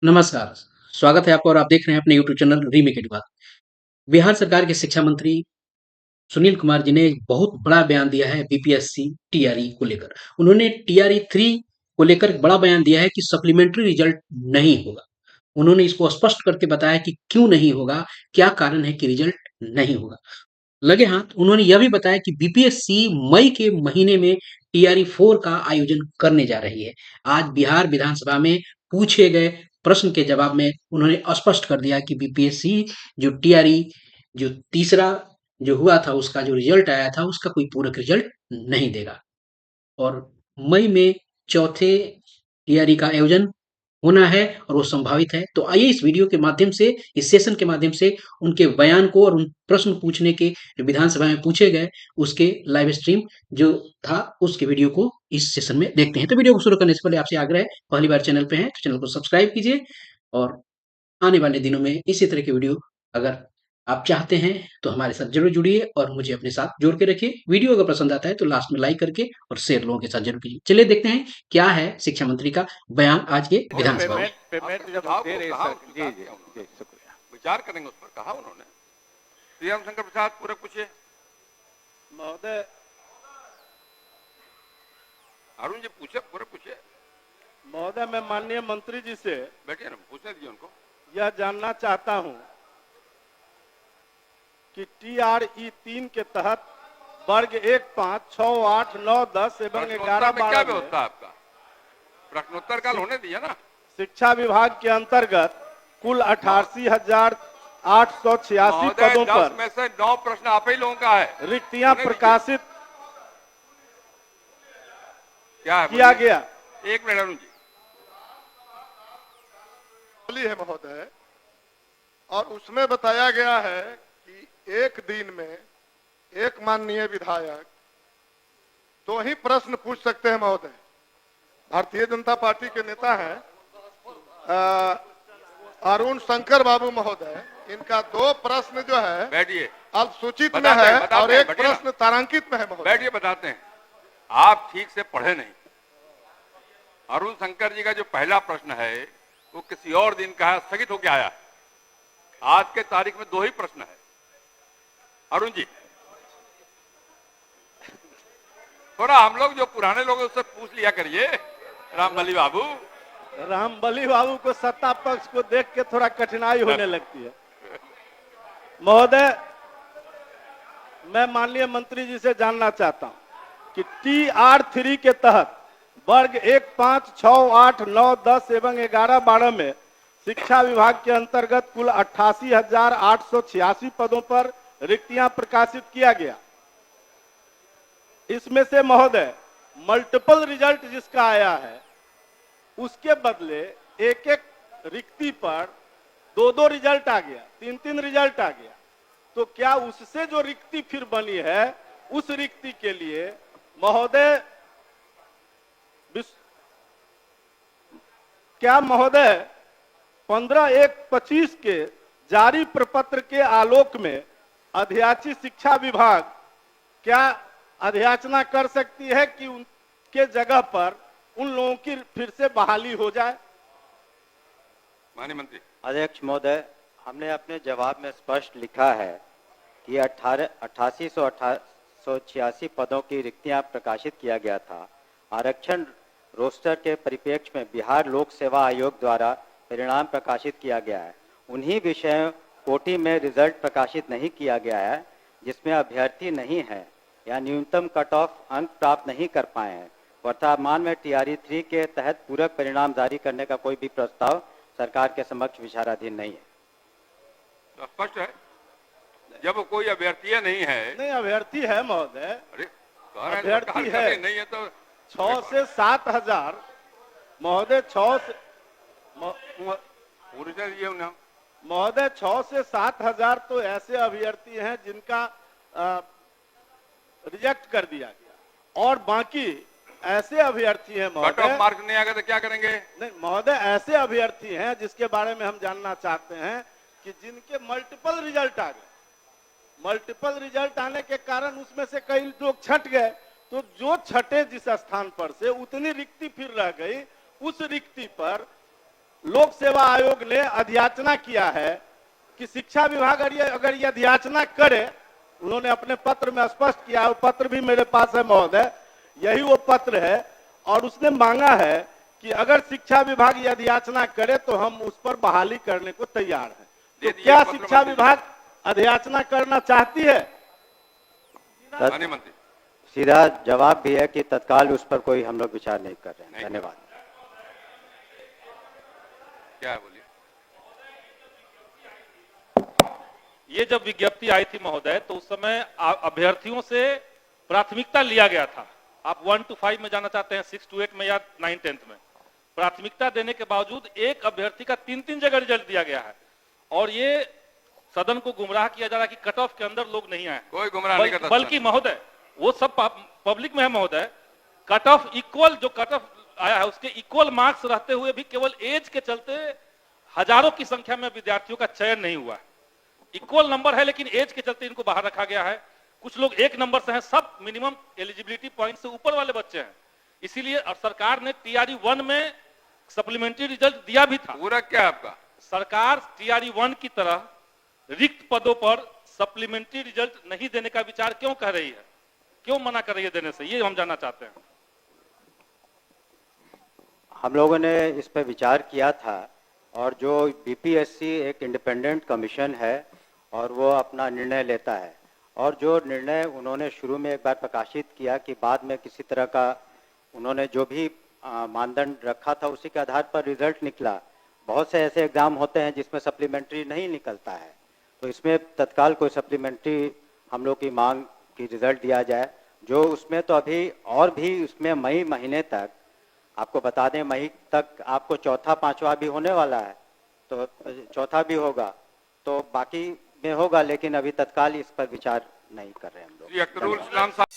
नमस्कार, स्वागत है आपका और आप देख रहे हैं अपने YouTube channel remake advance. Bihar सरकार के शिक्षा मंत्री सुनील कुमार जी ने एक बहुत बड़ा बयान दिया है बीपीएससी टीआरई को लेकर। उन्होंने टीआरई 3 को लेकर एक बड़ा बयान दिया है कि सप्लीमेंट्री रिजल्ट नहीं होगा। उन्होंने इसको स्पष्ट करके बताया कि क्यों नहीं होगा, क्या कारण है कि रिजल्ट नहीं होगा। लगे हाथ उन्होंने यह भी बताया कि बीपीएससी मई के महीने में टीआरई 4 का आयोजन करने जा रही है। आज बिहार विधानसभा में पूछे गए प्रश्न के जवाब में उन्होंने स्पष्ट कर दिया कि बीपीएससी जो टीआरई जो तीसरा जो हुआ था उसका जो रिजल्ट आया था उसका कोई पूरक रिजल्ट नहीं देगा और मई में चौथे टीआरई का आयोजन होना है और वो संभावित है। तो आइए इस वीडियो के माध्यम से, इस सेशन के माध्यम से उनके बयान को और उन प्रश्न पूछने के जो विधानसभा में पूछे गए, उसके लाइव स्ट्रीम जो था, उसके वीडियो को इस सेशन में देखते हैं। तो वीडियो को शुरू करने से पहले आपसे आग्रह है, पहली बार चैनल पे हैं तो चैनल को सब्सक्राइब कीजिए और आने वाले दिनों में इसी तरह के वीडियो अगर आप चाहते हैं तो हमारे साथ जरूर जुड़िए और मुझे अपने साथ जोड़ के रखिए। वीडियो अगर पसंद आता है तो लास्ट में लाइक करके और शेयर लोगों के साथ जरूर कीजिए। चलिए देखते हैं क्या है शिक्षा मंत्री का बयान आज के विधानसभा में। पेमेंट जब दे रहे सर जी जी जी शुक्रिया। विचार करेंगे उस पर, कहा उन्होंने। श्री रामशंकर प्रसाद पूरा पूछिए। महोदय अरुण जी पूछे, पूरा पूछिए। महोदय मैं माननीय मंत्री जी से बैठिए ना, पूछने दीजिए उनको। यह जानना चाहता हूं कि टीआरई 3 के तहत वर्ग 1, 5, 6, 8, 9, 10 एवं 11, में क्या 12 व्यवस्था है आपका? प्रश्नोत्तर काल होने दिया ना। शिक्षा विभाग के अंतर्गत कुल 88,886 पदों 10 पर में से 9 प्रश्न आप ही लोगों का है। रिक्तियां प्रकाशित क्या है किया गया। एक मिनट अरुण जी। है महोदय, और उसमें बताया गया है कि एक दिन में एक माननीय विधायक 2 ही प्रश्न पूछ सकते हैं महोदय। भारतीय जनता पार्टी के नेता हैं अरुण शंकर बाबू महोदय, इनका 2 प्रश्न जो है बैठिए, अल्पसूचित में है और एक प्रश्न तारांकित में है महोदय। बैठिए, बताते हैं। आप ठीक से पढ़े नहीं। अरुण शंकर जी का जो पहला प्रश्न है वो किसी और दिन का है, स्थगित होकर आया है। आज के तारीख में 2 ही प्रश्न है। अरुण जी, थोड़ा हम लोग जो पुराने लोग हैं उससे पूछ लिया करिए। रामबली बाबू, रामबली बाबू को सत्ता पक्ष को देख के थोड़ा कठिनाई होने लगती है। महोदय मैं माननीय मंत्री जी से जानना चाहता हूं कि TR3 के तहत वर्ग 1, 5, 6, 8, 9, 10 एवं 11, 12 में शिक्षा विभाग के अंतर्गत कुल 88,886 पदों पर रिक्तियां प्रकाशित किया गया। इसमें से महोदय मल्टीपल रिजल्ट जिसका आया है उसके बदले एक एक रिक्ति पर 2-2 रिजल्ट आ गया, 3-3 रिजल्ट आ गया। तो क्या उससे जो रिक्ति फिर बनी है उस रिक्ति के लिए महोदय क्या महोदय 15/1/25 के जारी प्रपत्र के आलोक में अध्याची शिक्षा विभाग क्या अध्याचना कर सकती है कि उनके जगह पर उन लोगों की फिर से बहाली हो जाए? माननीय मंत्री। अध्यक्ष महोदय, हमने अपने जवाब में स्पष्ट लिखा है कि 88,886 पदों की रिक्तियां प्रकाशित किया गया था। आरक्षण रोस्टर के परिप्रेक्ष्य में बिहार लोक सेवा आयोग द्वारा परिणाम प्रकाशित किया गया है। उन्हीं विषयों कोटि में रिजल्ट प्रकाशित नहीं किया गया है जिसमें अभ्यर्थी नहीं है या न्यूनतम कट ऑफ अंक प्राप्त नहीं कर पाए हैं। वर्तमान में TRE 3 के तहत पूरक परिणाम जारी करने का कोई भी प्रस्ताव सरकार के समक्ष विचाराधीन नहीं है। तो स्पष्ट है, जब कोई अभ्यर्थी नहीं है। नहीं, अभ्यर्थी है महोदय। अरे अभ्यर्थी है, नहीं है तो 6 से 7 हजार महोदय, 6 से महोदय 6 से 7 हजार तो ऐसे अभ्यर्थी हैं जिनका रिजेक्ट कर दिया गया और बाकी ऐसे अभ्यर्थी हैं महोदय, मार्क नहीं आएगा तो क्या करेंगे? नहीं महोदय, ऐसे अभ्यर्थी हैं जिसके बारे में हम जानना चाहते हैं कि जिनके मल्टीपल रिजल्ट आ गए। मल्टीपल रिजल्ट आने के कारण उसमें से कई लोग छट गए, तो जो छठे जिस स्थान पर से उतनी रिक्ति फिर रह गई, उस रिक्ति पर लोक सेवा आयोग ने अधियाचना किया है कि शिक्षा विभाग अगर ये अधियाचना करे, उन्होंने अपने पत्र में स्पष्ट किया, वो पत्र भी मेरे पास है महोदय, यही वो पत्र है, और उसने मांगा है कि अगर शिक्षा विभाग ये अधियाचना करे तो हम उस पर बहाली करने को तैयार हैं। तो क्या शिक्षा विभाग अधियाचना करना चाहती है? माननीय मंत्री, सीधा जवाब भी है कि तत्काल उस पर कोई हम लोग विचार नहीं कर रहे हैं। धन्यवाद। क्या है बोलिए। ये जब विज्ञप्ति आई थी महोदय, तो उस समय अभ्यर्थियों से प्राथमिकता लिया गया था। आप 1 to 5 में जाना चाहते हैं, 6 to 8 में या 9 10th में, प्राथमिकता देने के बावजूद एक अभ्यर्थी का 3-3 जगह रिजल्ट दिया गया है, और ये सदन को गुमराह किया जा रहा है कि कट ऑफ के अंदर लोग नहीं आए। कोई गुमराह नहीं करता। बल्कि महोदय वो सब पब्लिक में है महोदय, कट ऑफ इक्वल, जो कट ऑफ आया है उसके इक्वल मार्क्स रहते हुए भी केवल एज के चलते हजारों की संख्या में विद्यार्थियों का चयन नहीं हुआ। इक्वल नंबर है लेकिन एज के चलते इनको बाहर रखा गया है। कुछ लोग 1 नंबर से हैं, सब मिनिमम एलिजिबिलिटी पॉइंट से ऊपर वाले बच्चे हैं। इसीलिए और सरकार ने TRE 1 में सप्लीमेंट्री रिजल्ट दिया भी था। पूरा क्या आपका? सरकार TRE 1 की तरह रिक्त पदों पर सप्लीमेंट्री रिजल्ट नहीं देने का विचार क्यों कर रही है, क्यों मना कर रही है देने से, ये हम जानना चाहते हैं। हम लोगों ने इस पर विचार किया था, और जो BPSC एक इंडिपेंडेंट कमीशन है और वो अपना निर्णय लेता है, और जो निर्णय उन्होंने शुरू में एक बार प्रकाशित किया कि बाद में किसी तरह का उन्होंने जो भी मानदंड रखा था उसी के आधार पर रिजल्ट निकला। बहुत से ऐसे एग्जाम होते हैं जिसमें सप्लीमेंट्री नहीं निकलता है, तो इसमें तत्काल कोई सप्लीमेंट्री हम लोग की मांग की रिजल्ट दिया जाए। जो उसमें तो अभी और भी उसमें मई महीने तक, आपको बता दें मई तक आपको चौथा पांचवा भी होने वाला है, तो चौथा भी होगा, तो बाकी में होगा, लेकिन अभी तत्काल इस पर विचार नहीं कर रहे हम लोग। श्री अख्तरुल इस्लाम साहब।